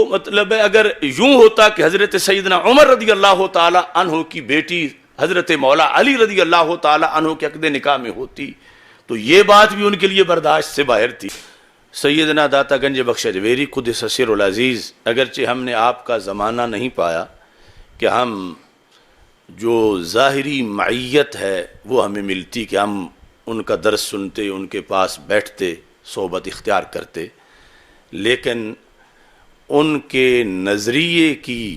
مطلب ہے اگر یوں ہوتا کہ حضرت سیدنا عمر رضی اللہ تعالی عنہ کی بیٹی حضرت مولا علی رضی اللہ تعالی عنہ کے عقد نکاح میں ہوتی تو یہ بات بھی ان کے لیے برداشت سے باہر تھی۔ سیدنا داتا گنج بخش اجمیری قدس سر العزیز، اگرچہ ہم نے آپ کا زمانہ نہیں پایا کہ ہم جو ظاہری معیت ہے وہ ہمیں ملتی کہ ہم ان کا درس سنتے، ان کے پاس بیٹھتے، صحبت اختیار کرتے، لیکن ان کے نظریے کی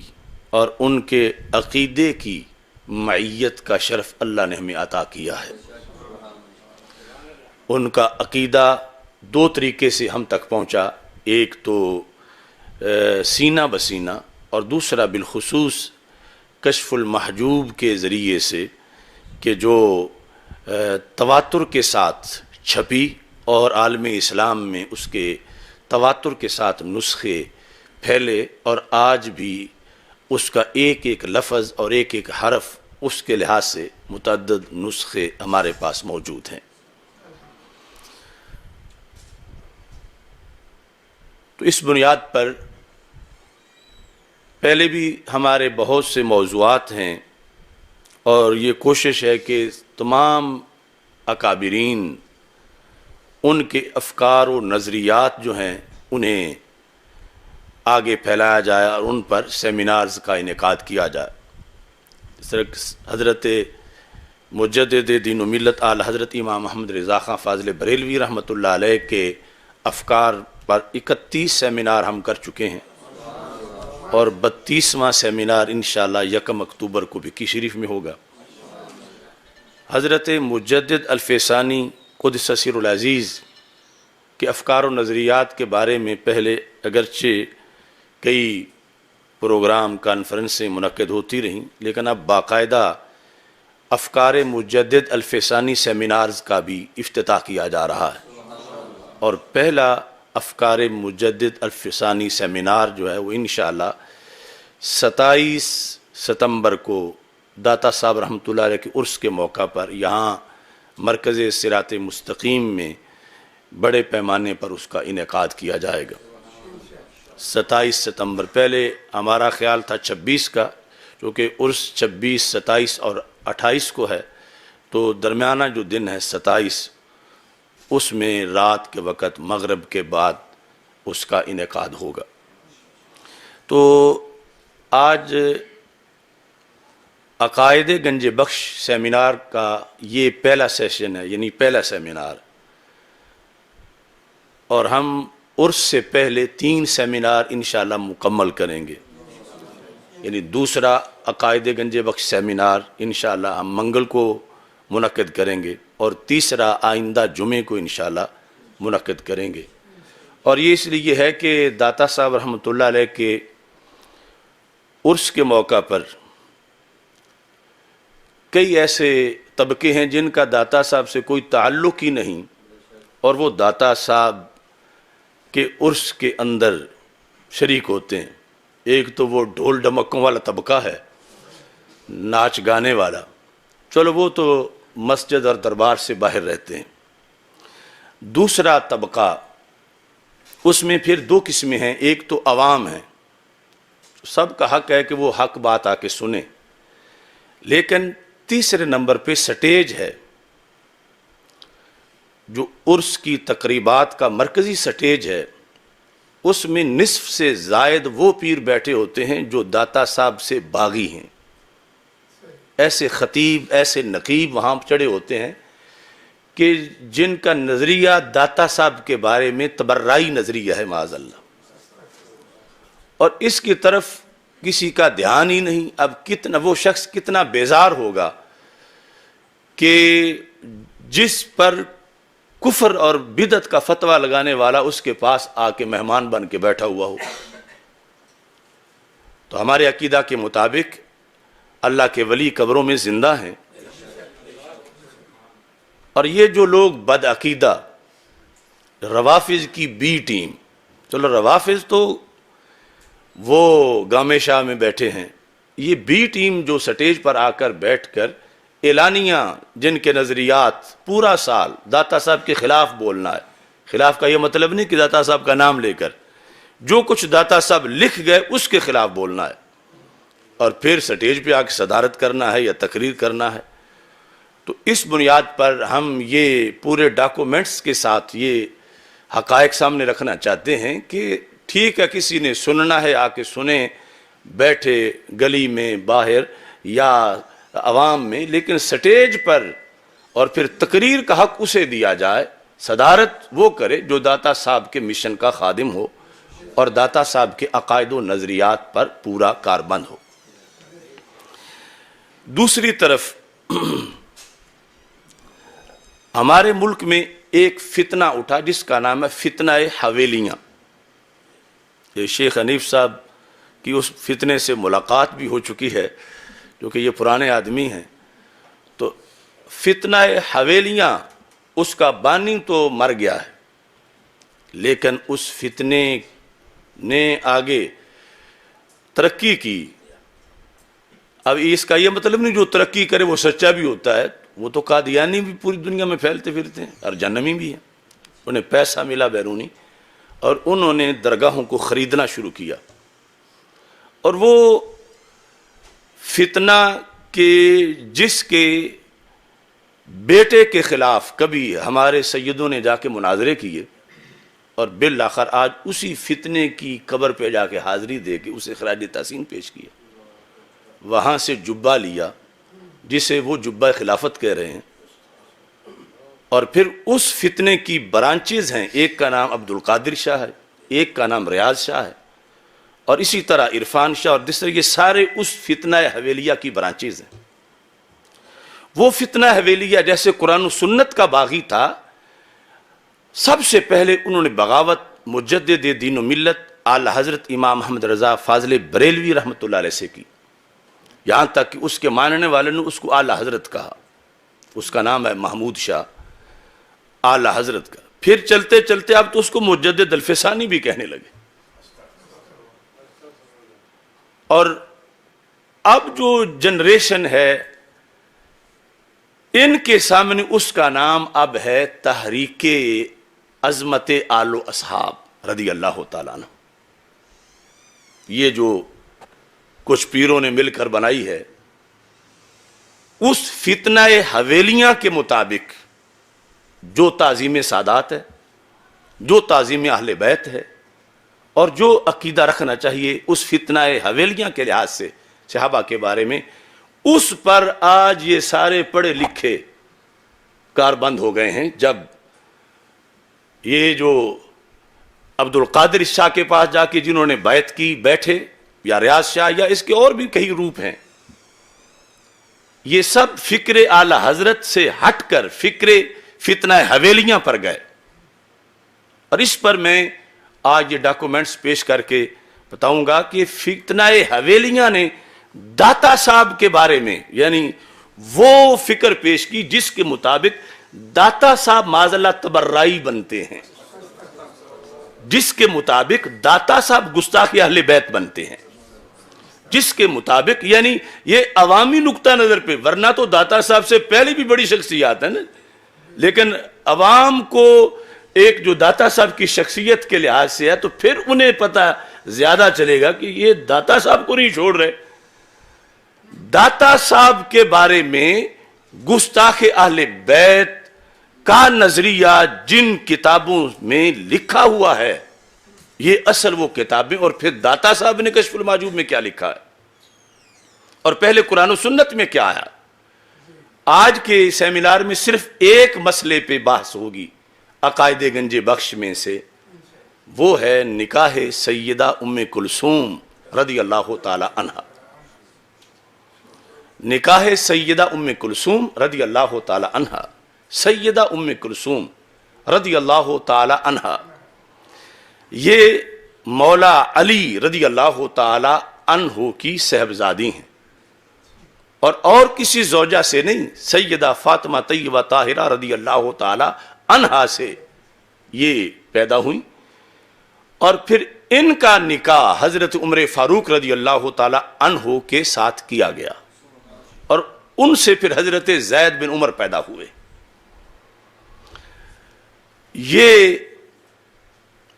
اور ان کے عقیدے کی معیت کا شرف اللہ نے ہمیں عطا کیا ہے۔ ان کا عقیدہ دو طریقے سے ہم تک پہنچا، ایک تو سینہ بسینہ اور دوسرا بالخصوص کشف المحجوب کے ذریعے سے کہ جو تواتر کے ساتھ چھپی اور عالم اسلام میں اس کے تواتر کے ساتھ نسخے پھیلے، اور آج بھی اس کا ایک ایک لفظ اور ایک ایک حرف اس کے لحاظ سے متعدد نسخے ہمارے پاس موجود ہیں۔ تو اس بنیاد پر پہلے بھی ہمارے بہت سے موضوعات ہیں، اور یہ کوشش ہے کہ تمام اکابرین ان کے افکار و نظریات جو ہیں انہیں آگے پھیلایا جائے اور ان پر سیمینارز کا انعقاد کیا جائے۔ حضرت مجدد دین و ملت اعلی حضرت امام محمد رضا خان فاضل بریلوی رحمۃ اللہ علیہ کے افکار پر 31 سیمینار ہم کر چکے ہیں، اور 32واں سیمینار انشاءاللہ 1 اکتوبر کو بھی کی شریف میں ہوگا۔ حضرت مجدد الفیسانی قدس سر العزیز کے افکار و نظریات کے بارے میں پہلے اگرچہ کئی پروگرام کانفرنسیں منعقد ہوتی رہیں، لیکن اب باقاعدہ افکار مجدد الفیسانی سیمینارز کا بھی افتتاح کیا جا رہا ہے، اور پہلا افکار مجدد الفیسانی سیمینار جو ہے وہ انشاءاللہ 27 ستمبر کو داتا صاحب رحمۃ اللہ علیہ کے عرس کے موقع پر یہاں مرکز صراط مستقیم میں بڑے پیمانے پر اس کا انعقاد کیا جائے گا۔ 27 ستمبر، پہلے ہمارا خیال تھا 26 کا، کیونکہ عرس 26، 27 اور 28 کو ہے، تو درمیانہ جو دن ہے 27، اس میں رات کے وقت مغرب کے بعد اس کا انعقاد ہوگا۔ تو آج عقائد گنج بخش سیمینار کا یہ پہلا سیشن ہے، یعنی پہلا سیمینار، اور ہم عرس سے پہلے 3 سیمینار انشاءاللہ مکمل کریں گے، یعنی دوسرا عقائد گنج بخش سیمینار انشاءاللہ ہم منگل کو منعقد کریں گے، اور تیسرا آئندہ جمعے کو انشاءاللہ منعقد کریں گے۔ اور یہ اس لیے ہے کہ داتا صاحب رحمۃ اللہ علیہ کے عرس کے موقع پر کئی ایسے طبقے ہیں جن کا داتا صاحب سے کوئی تعلق ہی نہیں، اور وہ داتا صاحب کے عرس کے اندر شریک ہوتے ہیں۔ ایک تو وہ ڈھول ڈمکوں والا طبقہ ہے، ناچ گانے والا، چلو وہ تو مسجد اور دربار سے باہر رہتے ہیں۔ دوسرا طبقہ، اس میں پھر 2 قسمیں ہیں، ایک تو عوام ہے، سب کا حق ہے کہ وہ حق بات آ کے سنیں، لیکن تیسرے نمبر پہ سٹیج ہے، جو عرس کی تقریبات کا مرکزی سٹیج ہے، اس میں نصف سے زائد وہ پیر بیٹھے ہوتے ہیں جو داتا صاحب سے باغی ہیں۔ ایسے خطیب، ایسے نقیب وہاں چڑھے ہوتے ہیں کہ جن کا نظریہ داتا صاحب کے بارے میں تبرعی نظریہ ہے معاذ اللہ، اور اس کی طرف کسی کا دھیان ہی نہیں۔ اب کتنا وہ شخص کتنا بیزار ہوگا کہ جس پر کفر اور بدعت کا فتویٰ لگانے والا اس کے پاس آ کے مہمان بن کے بیٹھا ہوا ہو۔ تو ہمارے عقیدہ کے مطابق اللہ کے ولی قبروں میں زندہ ہیں، اور یہ جو لوگ بدعقیدہ روافظ کی بی ٹیم، چلو روافظ تو وہ گامے شاہ میں بیٹھے ہیں، یہ بی ٹیم جو سٹیج پر آ کر بیٹھ کر اعلانیہ، جن کے نظریات پورا سال داتا صاحب کے خلاف بولنا ہے، خلاف کا یہ مطلب نہیں کہ داتا صاحب کا نام لے کر، جو کچھ داتا صاحب لکھ گئے اس کے خلاف بولنا ہے، اور پھر سٹیج پہ آ کے صدارت کرنا ہے یا تقریر کرنا ہے۔ تو اس بنیاد پر ہم یہ پورے ڈاکومنٹس کے ساتھ یہ حقائق سامنے رکھنا چاہتے ہیں کہ ٹھیک ہے کسی نے سننا ہے آ کے سنیں، بیٹھے گلی میں باہر یا عوام میں، لیکن سٹیج پر اور پھر تقریر کا حق اسے دیا جائے، صدارت وہ کرے جو داتا صاحب کے مشن کا خادم ہو اور داتا صاحب کے عقائد و نظریات پر پورا کاربند ہو۔ دوسری طرف ہمارے ملک میں ایک فتنہ اٹھا جس کا نام ہے فتنہ حویلیاں۔ یہ شیخ حنیف صاحب کی اس فتنے سے ملاقات بھی ہو چکی ہے، جو کہ یہ پرانے آدمی ہیں۔ تو فتنہ حویلیاں، اس کا بانی تو مر گیا ہے، لیکن اس فتنے نے آگے ترقی کی۔ اب اس کا یہ مطلب نہیں جو ترقی کرے وہ سچا بھی ہوتا ہے، وہ تو قادیانی بھی پوری دنیا میں پھیلتے پھرتے ہیں اور جہنمی بھی ہیں۔ انہیں پیسہ ملا بیرونی، اور انہوں نے درگاہوں کو خریدنا شروع کیا، اور وہ فتنہ کے جس کے بیٹے کے خلاف کبھی ہمارے سیدوں نے جا کے مناظرے کیے، اور بالآخر آج اسی فتنے کی قبر پہ جا کے حاضری دے کے اسے خراج تحسین پیش کیا، وہاں سے جبہ لیا جسے وہ جبہ خلافت کہہ رہے ہیں، اور پھر اس فتنے کی برانچز ہیں، ایک کا نام عبد القادر شاہ ہے، ایک کا نام ریاض شاہ ہے، اور اسی طرح عرفان شاہ اور دوسرے، یہ سارے اس فتنہ حویلیہ کی برانچز ہیں۔ وہ فتنہ حویلیہ جیسے قرآن و سنت کا باغی تھا، سب سے پہلے انہوں نے بغاوت مجدد دین و ملت اعلی حضرت امام محمد رضا فاضل بریلوی رحمۃ اللہ علیہ سے کی، یہاں تک کہ اس کے ماننے والے نے اس کو اعلی حضرت کہا، اس کا نام ہے محمود شاہ، اعلی حضرت کا۔ پھر چلتے چلتے اب تو اس کو مجدد الفسانی بھی کہنے لگے، اور اب جو جنریشن ہے ان کے سامنے اس کا نام اب ہے تحریک عظمت آل و اصحاب رضی اللہ تعالیٰ عنہ۔ یہ جو کچھ پیروں نے مل کر بنائی ہے، اس فتنہ حویلیاں کے مطابق جو تعظیم سادات ہے، جو تعظیم اہل بیت ہے، اور جو عقیدہ رکھنا چاہیے اس فتنہ حویلیاں کے لحاظ سے صحابہ کے بارے میں، اس پر آج یہ سارے پڑھے لکھے کاربند ہو گئے ہیں۔ جب یہ جو عبد القادر شاہ کے پاس جا کے جنہوں نے بیعت کی بیٹھے، یا ریاض شاہ، یا اس کے اور بھی کئی روپ ہیں، یہ سب فکر اعلی حضرت سے ہٹ کر فکر فتنہ حویلیاں پر گئے، اور اس پر میں آج یہ ڈاکومنٹس پیش کر کے بتاؤں گا کہ فتنہ حویلیاں نے داتا صاحب کے بارے میں یعنی وہ فکر پیش کی جس کے مطابق داتا صاحب معاذ اللہ تبرعی بنتے ہیں، جس کے مطابق داتا صاحب گستاخ اہل بیت بنتے ہیں، جس کے مطابق یعنی یہ عوامی نقطہ نظر پہ، ورنہ تو داتا صاحب سے پہلے بھی بڑی شخصیات ہیں نا، لیکن عوام کو ایک جو داتا صاحب کی شخصیت کے لحاظ سے ہے تو پھر انہیں پتہ زیادہ چلے گا کہ یہ داتا صاحب کو نہیں چھوڑ رہے۔ داتا صاحب کے بارے میں گستاخ اہل بیت کا نظریہ جن کتابوں میں لکھا ہوا ہے، یہ اصل وہ کتابیں، اور پھر داتا صاحب نے کشف المحجوب میں کیا لکھا ہے، اور پہلے قرآن و سنت میں کیا ہے۔ آج کے سیمینار میں صرف ایک مسئلے پہ بحث ہوگی عقائد گنج بخش میں سے، وہ ہے نکاح سیدہ ام کلثوم رضی اللہ تعالی عنہ۔ نکاح سیدہ ام کلثوم رضی اللہ تعالی عنہ، سیدہ ام کلثوم رضی اللہ تعالی عنہ یہ مولا علی رضی اللہ تعالی عنہ کی صاحبزادی ہیں، اور کسی زوجہ سے نہیں، سیدہ فاطمہ طیبہ طاہرہ رضی اللہ تعالی عنہا سے یہ پیدا ہوئی، اور پھر ان کا نکاح حضرت عمر فاروق رضی اللہ تعالی عنہ کے ساتھ کیا گیا، اور ان سے پھر حضرت زید بن عمر پیدا ہوئے۔ یہ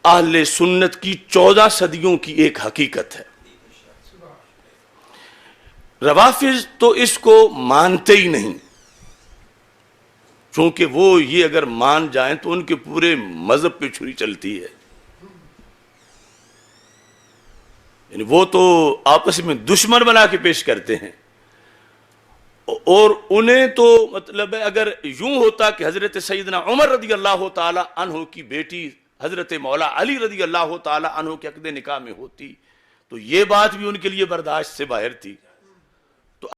اہل سنت کی 14 صدیوں کی ایک حقیقت ہے. روافض تو اس کو مانتے ہی نہیں، چونکہ وہ یہ اگر مان جائیں تو ان کے پورے مذہب پہ چھری چلتی ہے. یعنی وہ تو آپس میں دشمن بنا کے پیش کرتے ہیں، اور انہیں تو مطلب ہے اگر یوں ہوتا کہ حضرت سیدنا عمر رضی اللہ تعالی عنہ کی بیٹی حضرت مولا علی رضی اللہ تعالی عنہ کے عقد نکاح میں ہوتی تو یہ بات بھی ان کے لیے برداشت سے باہر تھی.